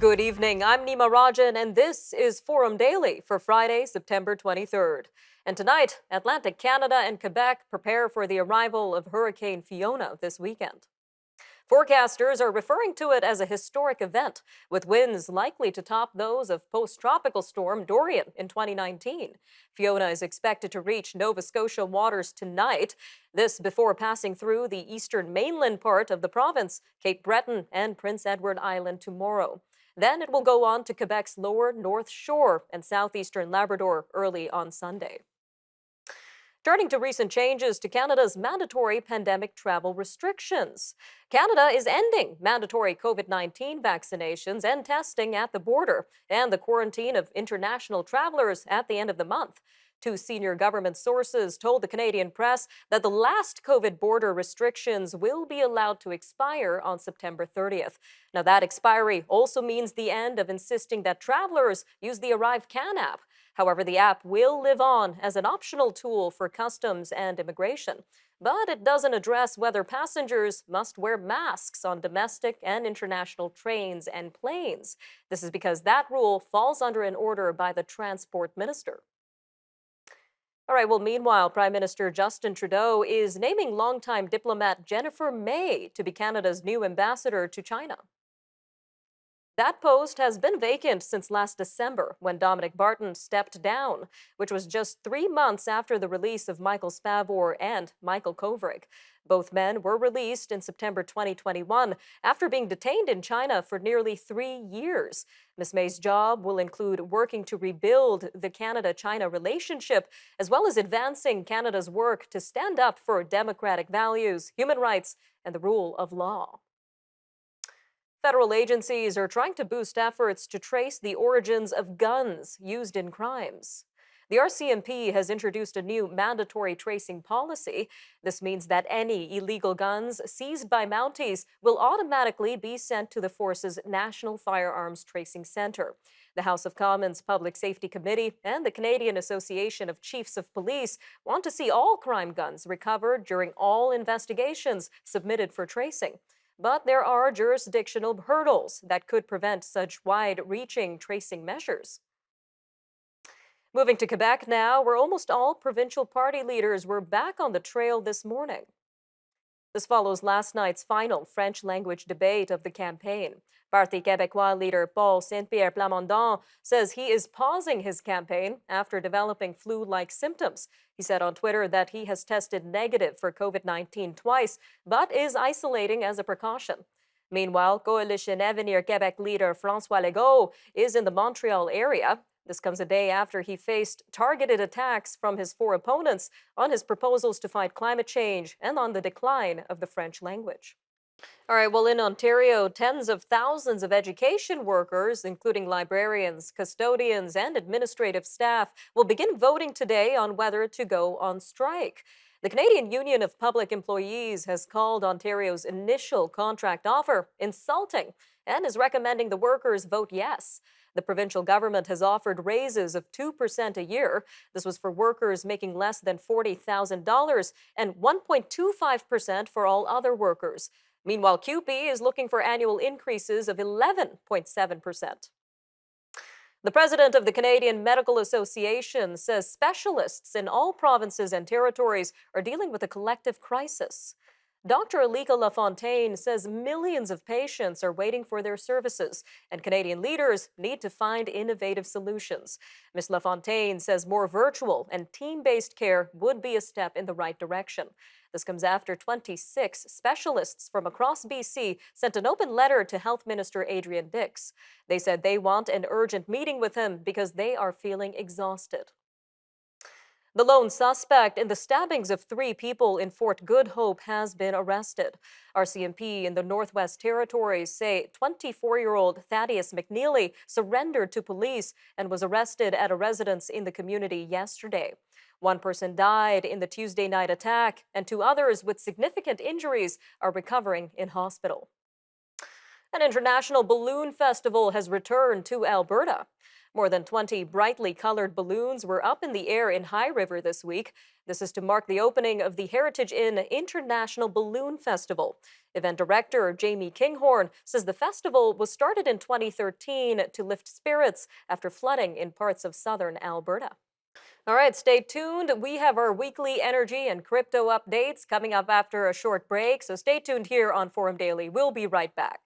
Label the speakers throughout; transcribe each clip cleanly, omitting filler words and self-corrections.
Speaker 1: Good evening. I'm Nima Rajan, and this is Forum Daily for Friday, September 23rd. And tonight, Atlantic Canada and Quebec prepare for the arrival of Hurricane Fiona this weekend. Forecasters are referring to it as a historic event, with winds likely to top those of post-tropical storm Dorian in 2019. Fiona is expected to reach Nova Scotia waters tonight, this before passing through the eastern mainland part of the province, Cape Breton and Prince Edward Island tomorrow. Then it will go on to Quebec's lower North Shore and southeastern Labrador early on Sunday. Turning to recent changes to Canada's mandatory pandemic travel restrictions. Canada is ending mandatory COVID-19 vaccinations and testing at the border and the quarantine of international travelers at the end of the month. Two senior government sources told the Canadian press that the last COVID border restrictions will be allowed to expire on September 30th. Now, that expiry also means the end of insisting that travelers use the Arrive Can app. However, the app will live on as an optional tool for customs and immigration, but it doesn't address whether passengers must wear masks on domestic and international trains and planes. This is because that rule falls under an order by the Transport Minister. All right, well, meanwhile, Prime Minister Justin Trudeau is naming longtime diplomat Jennifer May to be Canada's new ambassador to China. That post has been vacant since last December when Dominic Barton stepped down, which was just 3 months after the release of Michael Spavor and Michael Kovrig. Both men were released in September 2021 after being detained in China for nearly 3 years. Ms. May's job will include working to rebuild the Canada-China relationship, as well as advancing Canada's work to stand up for democratic values, human rights, and the rule of law. Federal agencies are trying to boost efforts to trace the origins of guns used in crimes. The RCMP has introduced a new mandatory tracing policy. This means that any illegal guns seized by Mounties will automatically be sent to the force's National Firearms Tracing Center. The House of Commons Public Safety Committee and the Canadian Association of Chiefs of Police want to see all crime guns recovered during all investigations submitted for tracing. But there are jurisdictional hurdles that could prevent such wide-reaching tracing measures. Moving to Quebec now, where almost all provincial party leaders were back on the trail this morning. This follows last night's final French-language debate of the campaign. Parti Québécois leader Paul Saint-Pierre Plamondon says he is pausing his campaign after developing flu-like symptoms. He said on Twitter that he has tested negative for COVID-19 twice, but is isolating as a precaution. Meanwhile, Coalition Avenir Québec leader François Legault is in the Montreal area. This comes a day after he faced targeted attacks from his 4 opponents on his proposals to fight climate change and on the decline of the French language. All right, well, in Ontario, tens of thousands of education workers, including librarians, custodians, and administrative staff, will begin voting today on whether to go on strike. The Canadian Union of Public Employees has called Ontario's initial contract offer insulting and is recommending the workers vote yes. The provincial government has offered raises of 2% a year. This was for workers making less than $40,000 and 1.25% for all other workers. Meanwhile, QP is looking for annual increases of 11.7%. The president of the Canadian Medical Association says specialists in all provinces and territories are dealing with a collective crisis. Dr. Alika Lafontaine says millions of patients are waiting for their services, and Canadian leaders need to find innovative solutions. Ms. Lafontaine says more virtual and team-based care would be a step in the right direction. This comes after 26 specialists from across BC sent an open letter to Health Minister Adrian Dix. They said they want an urgent meeting with him because they are feeling exhausted. The lone suspect in the stabbings of 3 people in Fort Good Hope has been arrested. RCMP in the Northwest Territories say 24-year-old Thaddeus McNeely surrendered to police and was arrested at a residence in the community yesterday. 1 person died in the Tuesday night attack, and 2 others with significant injuries are recovering in hospital. An international balloon festival has returned to Alberta. More than 20 brightly colored balloons were up in the air in High River this week. This is to mark the opening of the Heritage Inn International Balloon Festival. Event director Jamie Kinghorn says the festival was started in 2013 to lift spirits after flooding in parts of southern Alberta. All right, stay tuned. We have our weekly energy and crypto updates coming up after a short break, so stay tuned here on Forum Daily. We'll be right back.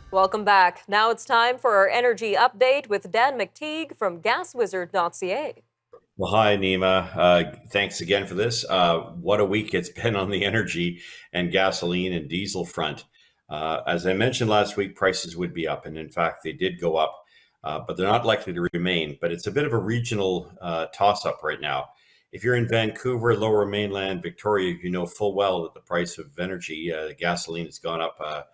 Speaker 1: Welcome back. Now it's time for our energy update with Dan McTeague from gaswizard.ca.
Speaker 2: Well, hi, Nima. Thanks again for this. What a week it's been on the energy and gasoline and diesel front. As I mentioned last week, prices would be up, and in fact, they did go up, but they're not likely to remain. But it's a bit of a regional toss-up right now. If you're in Vancouver, Lower Mainland, Victoria, you know full well that the price of energy, gasoline, has gone up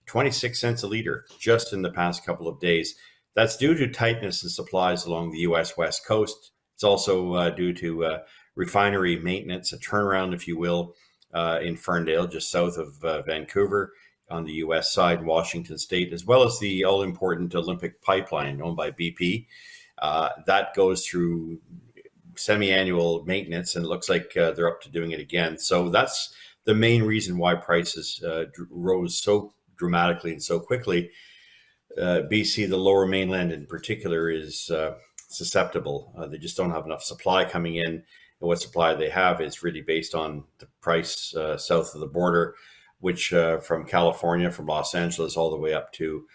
Speaker 2: 26 cents a liter just in the past couple of days. That's due to tightness in supplies along the U.S. West Coast. It's also due to refinery maintenance, a turnaround, if you will, in Ferndale, just south of Vancouver on the U.S. side, Washington State, as well as the all-important Olympic pipeline owned by BP. That goes through semi-annual maintenance, and it looks like they're up to doing it again. So that's the main reason why prices rose so dramatically and so quickly. BC, the Lower Mainland in particular, is susceptible. They just don't have enough supply coming in. And what supply they have is really based on the price south of the border, which from California, from Los Angeles, all the way up to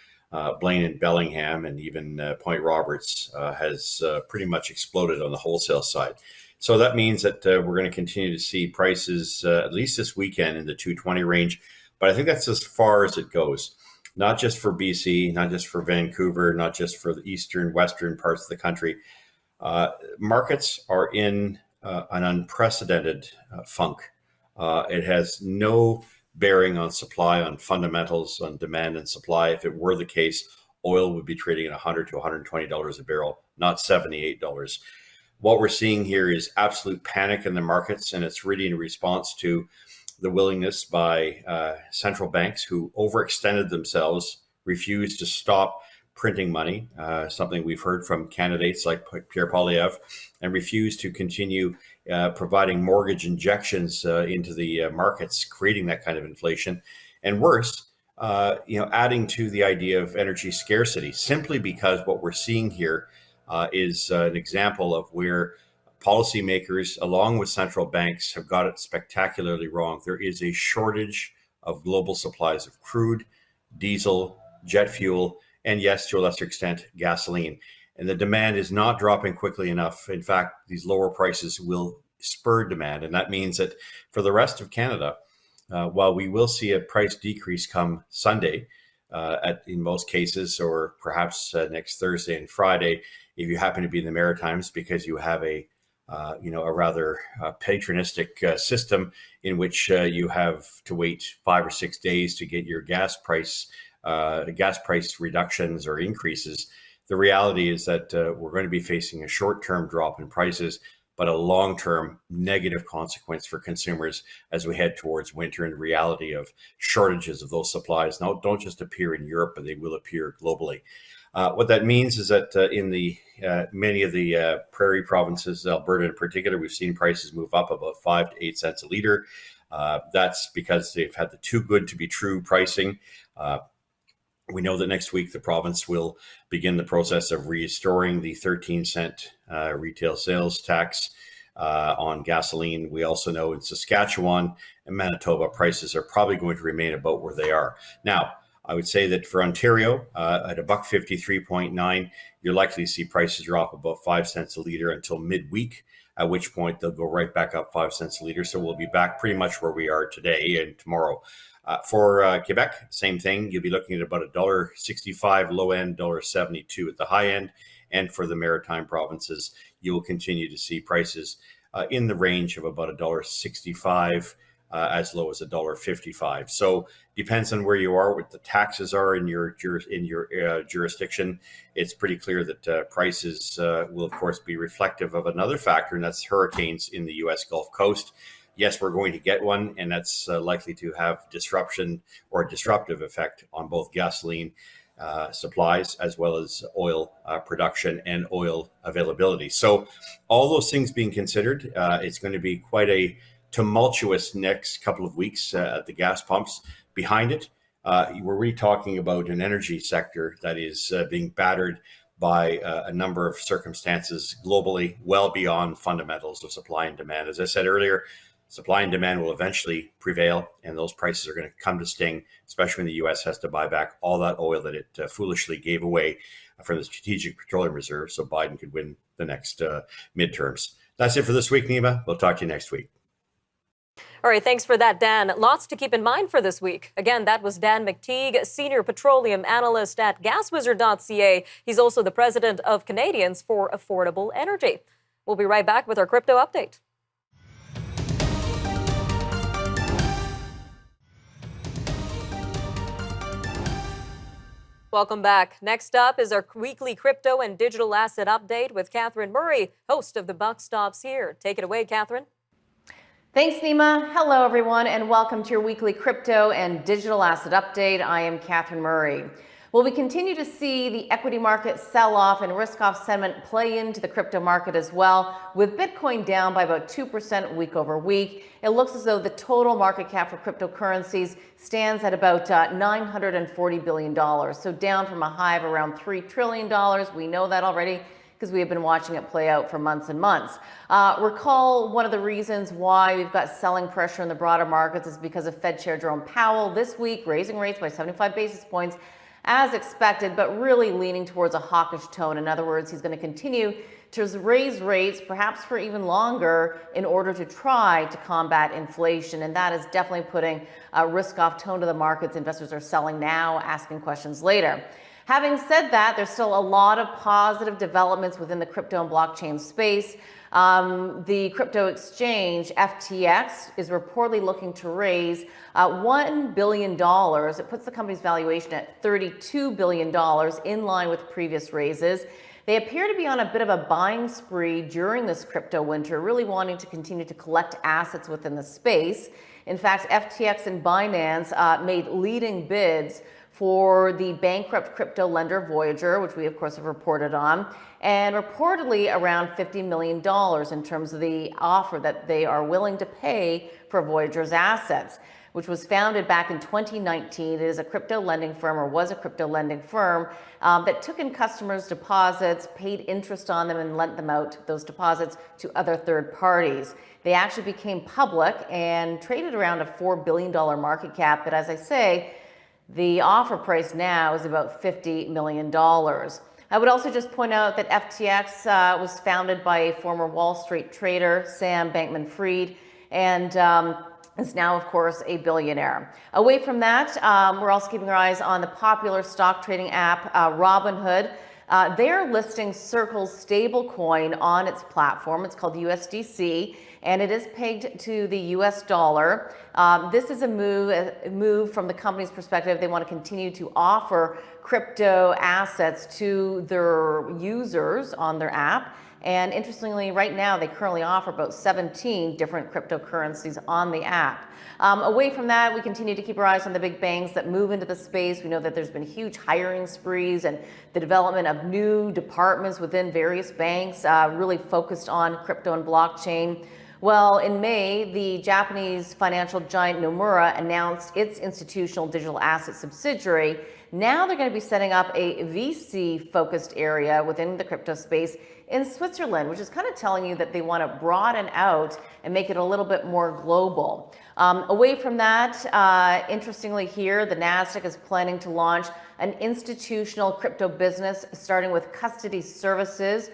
Speaker 2: Blaine and Bellingham and even Point Roberts has pretty much exploded on the wholesale side. So that means that we're going to continue to see prices, at least this weekend, in the 220 range. But I think that's as far as it goes, not just for BC, not just for Vancouver, not just for the eastern, western parts of the country. Markets are in an unprecedented funk. It has no bearing on supply, on fundamentals, on demand and supply. If it were the case, oil would be trading at $100 to $120 a barrel, not $78. What we're seeing here is absolute panic in the markets, and it's really in response to the willingness by central banks who overextended themselves, refused to stop printing money, something we've heard from candidates like Pierre Poilievre, and refused to continue providing mortgage injections into the markets, creating that kind of inflation. And worse, adding to the idea of energy scarcity, simply because what we're seeing here is an example of where policymakers, along with central banks, have got it spectacularly wrong. There is a shortage of global supplies of crude, diesel, jet fuel, and yes, to a lesser extent, gasoline. And the demand is not dropping quickly enough. In fact, these lower prices will spur demand. And that means that for the rest of Canada, while we will see a price decrease come Sunday, in most cases, or perhaps next Thursday and Friday, if you happen to be in the Maritimes, because you have a rather patronistic system in which you have to wait 5 or 6 days to get your gas price reductions or increases. The reality is that we're going to be facing a short-term drop in prices, but a long-term negative consequence for consumers as we head towards winter, and the reality of shortages of those supplies now don't just appear in Europe, but they will appear globally. What that means is that in the many of the prairie provinces, Alberta in particular, we've seen prices move up about 5 to 8 cents a liter. That's because they've had the too good to be true pricing. We know that next week the province will begin the process of restoring the 13-cent retail sales tax on gasoline. We also know in Saskatchewan and Manitoba, prices are probably going to remain about where they are. Now, I would say that for Ontario, at $1.53.9, you're likely to see prices drop about 5 cents a liter until midweek, at which point they'll go right back up 5 cents a liter. So we'll be back pretty much where we are today and tomorrow. For Quebec, same thing. You'll be looking at about $1.65 low end, $1.72 at the high end. And for the Maritime provinces, you will continue to see prices in the range of about $1.65 as low as $1.55. So depends on where you are, what the taxes are in your jurisdiction. It's pretty clear that prices will, of course, be reflective of another factor, and that's hurricanes in the U.S. Gulf Coast. Yes, we're going to get one, and that's likely to have disruption or disruptive effect on both gasoline supplies as well as oil production and oil availability. So all those things being considered, it's going to be quite a tumultuous next couple of weeks at the gas pumps. Behind it, we're really talking about an energy sector that is being battered by a number of circumstances globally, well beyond fundamentals of supply and demand. As I said earlier, supply and demand will eventually prevail, and those prices are going to come to sting, especially when the U.S. has to buy back all that oil that it foolishly gave away from the Strategic Petroleum Reserve so Biden could win the next midterms. That's it for this week, Nima. We'll talk to you next week.
Speaker 1: All right, thanks for that, Dan. Lots to keep in mind for this week. Again, that was Dan McTeague, Senior Petroleum Analyst at GasWizard.ca. He's also the president of Canadians for Affordable Energy. We'll be right back with our crypto update. Welcome back. Next up is our weekly crypto and digital asset update with Catherine Murray, host of The Buck Stops Here. Take it away, Catherine.
Speaker 3: Thanks, Nima. Hello, everyone, and welcome to your weekly crypto and digital asset update. I am Catherine Murray. Well, we continue to see the equity market sell off and risk off sentiment play into the crypto market as well, with Bitcoin down by about 2% week over week. It looks as though the total market cap for cryptocurrencies stands at about $940 billion, so down from a high of around $3 trillion. We know that already, because we have been watching it play out for months and months. Recall one of the reasons why we've got selling pressure in the broader markets is because of Fed Chair Jerome Powell this week raising rates by 75 basis points as expected, but really leaning towards a hawkish tone. In other words, he's going to continue to raise rates, perhaps for even longer, in order to try to combat inflation. And that is definitely putting a risk-off tone to the markets. Investors are selling now, asking questions later. Having said that, there's still a lot of positive developments within the crypto and blockchain space. The crypto exchange, FTX, is reportedly looking to raise $1 billion. It puts the company's valuation at $32 billion, in line with previous raises. They appear to be on a bit of a buying spree during this crypto winter, really wanting to continue to collect assets within the space. In fact, FTX and Binance made leading bids for the bankrupt crypto lender Voyager, which we of course have reported on, and reportedly around $50 million in terms of the offer that they are willing to pay for Voyager's assets, which was founded back in 2019. It is a crypto lending firm, or was a crypto lending firm, that took in customers' deposits, paid interest on them, and lent them out, those deposits, to other third parties. They actually became public and traded around a $4 billion market cap, but as I say, the offer price now is about $50 million. I would also just point out that FTX was founded by a former Wall Street trader, Sam Bankman-Fried, and is now, of course, a billionaire. Away from that, we're also keeping our eyes on the popular stock trading app, Robinhood. They're listing Circle's stablecoin on its platform. It's called USDC, and it is pegged to the US dollar. This is a move from the company's perspective. They want to continue to offer crypto assets to their users on their app. And interestingly, right now, they currently offer about 17 different cryptocurrencies on the app. Away from that, we continue to keep our eyes on the big banks that move into the space. We know that there's been huge hiring sprees and the development of new departments within various banks, really focused on crypto and blockchain. Well, in May, the Japanese financial giant Nomura announced its institutional digital asset subsidiary. Now they're going to be setting up a VC-focused area within the crypto space in Switzerland, which is kind of telling you that they want to broaden out and make it a little bit more global. Away from that, interestingly here, the NASDAQ is planning to launch an institutional crypto business, starting with custody services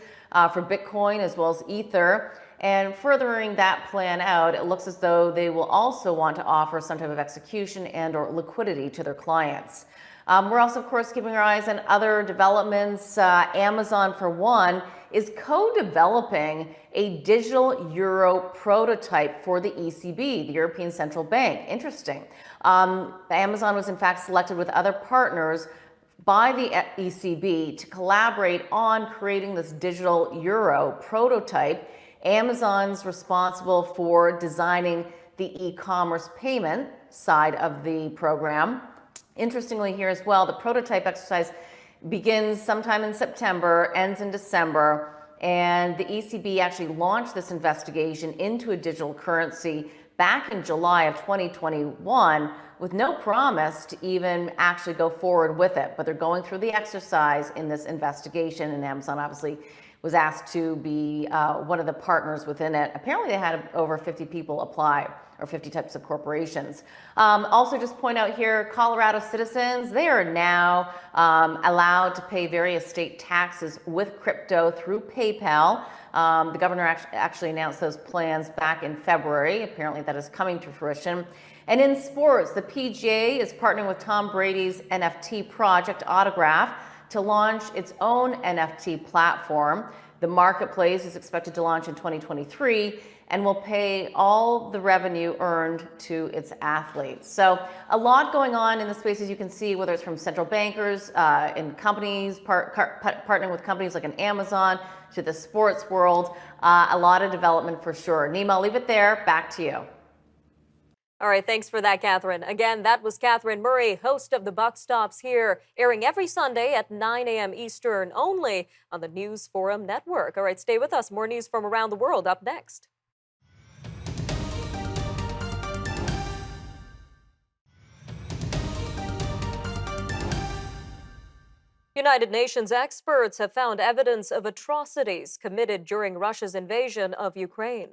Speaker 3: for Bitcoin as well as Ether. And furthering that plan out, it looks as though they will also want to offer some type of execution and or liquidity to their clients. We're also, of course, keeping our eyes on other developments. Amazon, for one, is co-developing a digital euro prototype for the ECB, the European Central Bank. Interesting. Amazon was in fact selected with other partners by the ECB to collaborate on creating this digital euro prototype. Amazon's responsible for designing the e-commerce payment side of the program. Interestingly here as well, the prototype exercise begins sometime in September, ends in December, and the ECB actually launched this investigation into a digital currency back in July of 2021 with no promise to even actually go forward with it. But they're going through the exercise in this investigation, and Amazon obviously was asked to be one of the partners within it. Apparently they had over 50 people apply, or 50 types of corporations. Also just point out here, Colorado citizens, they are now allowed to pay various state taxes with crypto through PayPal. The governor actually announced those plans back in February. Apparently that is coming to fruition. And in sports, the PGA is partnering with Tom Brady's NFT project Autograph to launch its own NFT platform. The marketplace is expected to launch in 2023 and will pay all the revenue earned to its athletes. So a lot going on in the space, as you can see, whether it's from central bankers in companies, partnering with companies like an Amazon, to the sports world, a lot of development for sure. Nima, I'll leave it there. Back to you.
Speaker 1: All right, thanks for that, Catherine. Again, that was Catherine Murray, host of The Buck Stops Here, airing every Sunday at 9 a.m. Eastern, only on the News Forum Network. All right, stay with us. More news from around the world up next. United Nations experts have found evidence of atrocities committed during Russia's invasion of Ukraine.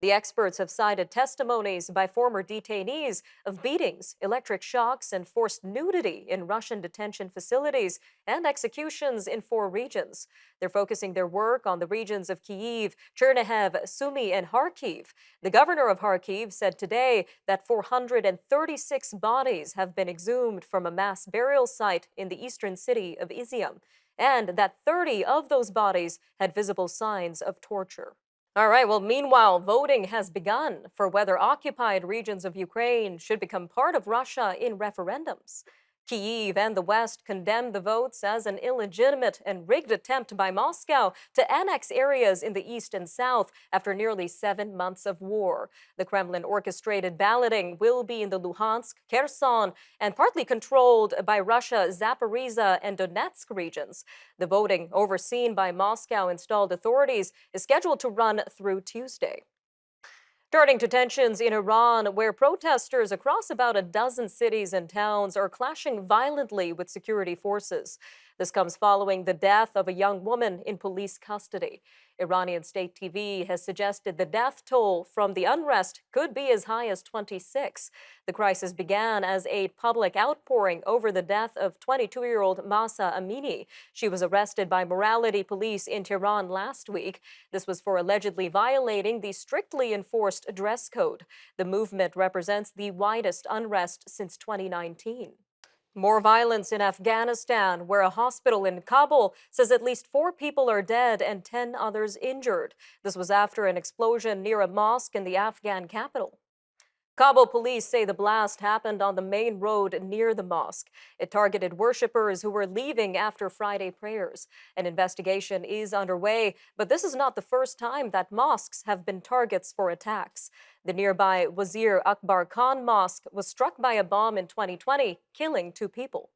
Speaker 1: The experts have cited testimonies by former detainees of beatings, electric shocks, and forced nudity in Russian detention facilities and executions in 4 regions. They're focusing their work on the regions of Kyiv, Chernihiv, Sumy, and Kharkiv. The governor of Kharkiv said today that 436 bodies have been exhumed from a mass burial site in the eastern city of Izium, and that 30 of those bodies had visible signs of torture. All right, well, meanwhile, voting has begun for whether occupied regions of Ukraine should become part of Russia in referendums. Kyiv and the West condemned the votes as an illegitimate and rigged attempt by Moscow to annex areas in the east and south after nearly 7 months of war. The Kremlin-orchestrated balloting will be in the Luhansk, Kherson, and partly controlled by Russia, Zaporizhzhia and Donetsk regions. The voting, overseen by Moscow-installed authorities, is scheduled to run through Tuesday. Turning to tensions in Iran, where protesters across about a dozen cities and towns are clashing violently with security forces. This comes following the death of a young woman in police custody. Iranian state TV has suggested the death toll from the unrest could be as high as 26. The crisis began as a public outpouring over the death of 22-year-old Mahsa Amini. She was arrested by morality police in Tehran last week. This was for allegedly violating the strictly enforced dress code. The movement represents the widest unrest since 2019. More violence in Afghanistan, where a hospital in Kabul says at least 4 people are dead and 10 others injured. This was after an explosion near a mosque in the Afghan capital. Kabul police say the blast happened on the main road near the mosque. It targeted worshippers who were leaving after Friday prayers. An investigation is underway, but this is not the first time that mosques have been targets for attacks. The nearby Wazir Akbar Khan Mosque was struck by a bomb in 2020, killing 2 people.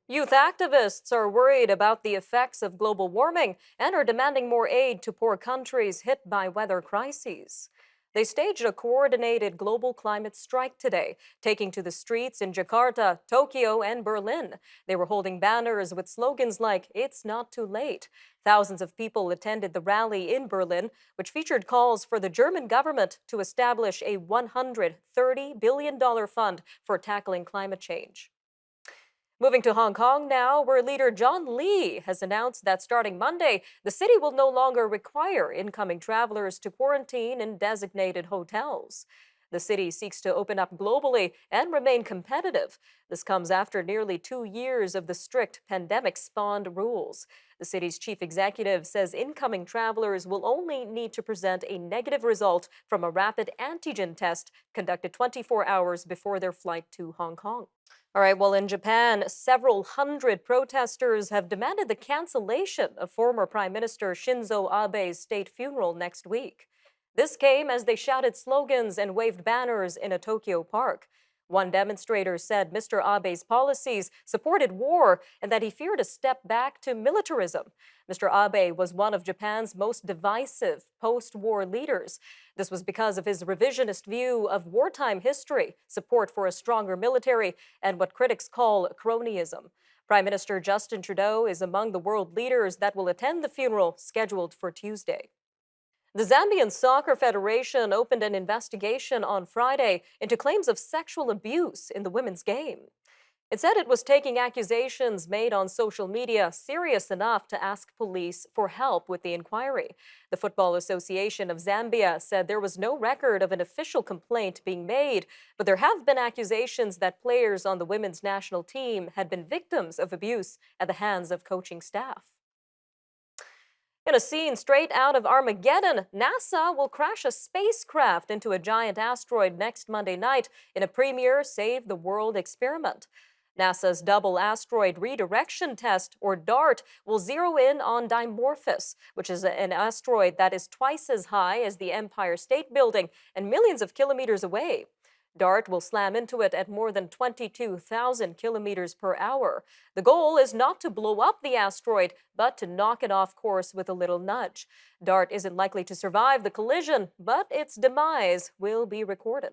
Speaker 1: Youth activists are worried about the effects of global warming and are demanding more aid to poor countries hit by weather crises. They staged a coordinated global climate strike today, taking to the streets in Jakarta, Tokyo, and Berlin. They were holding banners with slogans like, "It's not too late." Thousands of people attended the rally in Berlin, which featured calls for the German government to establish a $130 billion fund for tackling climate change. Moving to Hong Kong now, where leader John Lee has announced that starting Monday, the city will no longer require incoming travelers to quarantine in designated hotels. The city seeks to open up globally and remain competitive. This comes after nearly 2 years of the strict pandemic spawned rules. The city's chief executive says incoming travelers will only need to present a negative result from a rapid antigen test conducted 24 hours before their flight to Hong Kong. All right, well, in Japan, several hundred protesters have demanded the cancellation of former Prime Minister Shinzo Abe's state funeral next week. This came as they shouted slogans and waved banners in a Tokyo park. One demonstrator said Mr. Abe's policies supported war and that he feared a step back to militarism. Mr. Abe was one of Japan's most divisive post-war leaders. This was because of his revisionist view of wartime history, support for a stronger military, and what critics call cronyism. Prime Minister Justin Trudeau is among the world leaders that will attend the funeral scheduled for Tuesday. The Zambian Soccer Federation opened an investigation on Friday into claims of sexual abuse in the women's game. It said it was taking accusations made on social media serious enough to ask police for help with the inquiry. The Football Association of Zambia said there was no record of an official complaint being made, but there have been accusations that players on the women's national team had been victims of abuse at the hands of coaching staff. In a scene straight out of Armageddon, NASA will crash a spacecraft into a giant asteroid next Monday night in a premier Save the World experiment. NASA's Double Asteroid Redirection Test, or DART, will zero in on Dimorphos, which is an asteroid that is twice as high as the Empire State Building and millions of kilometers away. DART will slam into it at more than 22,000 kilometers per hour. The goal is not to blow up the asteroid, but to knock it off course with a little nudge. DART isn't likely to survive the collision, but its demise will be recorded.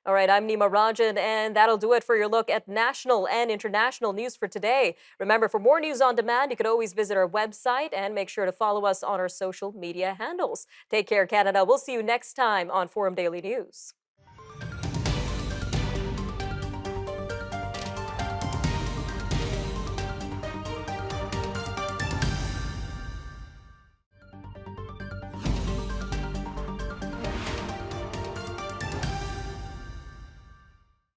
Speaker 1: All right, I'm Nima Rajan, and that'll do it for your look at national and international news for today. Remember, for more news on demand, you can always visit our website and make sure to follow us on our social media handles. Take care, Canada. We'll see you next time on Forum Daily News.